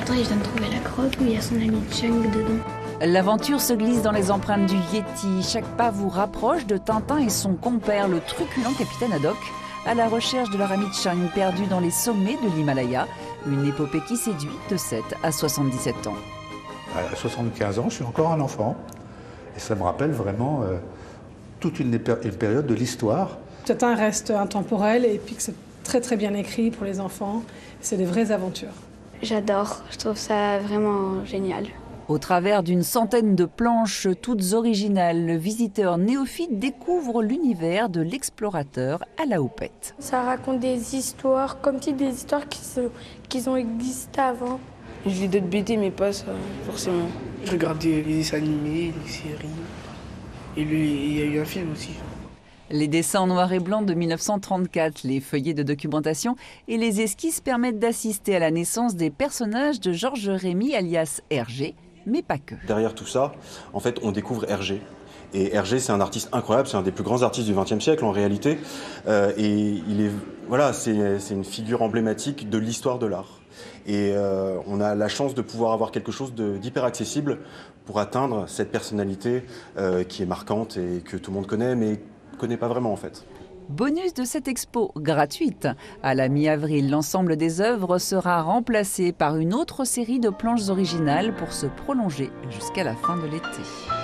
Faudrait que je vienne trouver la grotte où il y a son ami Chunk dedans. L'aventure se glisse dans les empreintes du Yéti. Chaque pas vous rapproche de Tintin et son compère, le truculent capitaine Haddock, à la recherche de leur ami Chang perdu dans les sommets de l'Himalaya. Une épopée qui séduit de 7 à 77 ans. À 75 ans, je suis encore un enfant. Et ça me rappelle vraiment toute une période de l'histoire. Tintin reste intemporel et puis que c'est très très bien écrit pour les enfants. C'est des vraies aventures. J'adore, je trouve ça vraiment génial. Au travers d'une centaine de planches toutes originales, le visiteur néophyte découvre l'univers de l'explorateur à la houppette. Ça raconte des histoires, comme si des histoires qui ont existé avant. Je lis d'autres BD, mais pas ça, forcément. Je regarde les dessins animés, les séries. Et il y a eu un film aussi. Les dessins en noir et blanc de 1934, les feuillets de documentation et les esquisses permettent d'assister à la naissance des personnages de Georges Rémy alias Hergé, mais pas que. Derrière tout ça, en fait, on découvre Hergé. Et Hergé, c'est un artiste incroyable, c'est un des plus grands artistes du XXe siècle en réalité. Et c'est une figure emblématique de l'histoire de l'art. Et on a la chance de pouvoir avoir quelque chose d'hyper accessible pour atteindre cette personnalité qui est marquante et que tout le monde connaît, mais ne connaît pas vraiment en fait. Bonus de cette expo gratuite. À la mi-avril, l'ensemble des œuvres sera remplacé par une autre série de planches originales pour se prolonger jusqu'à la fin de l'été.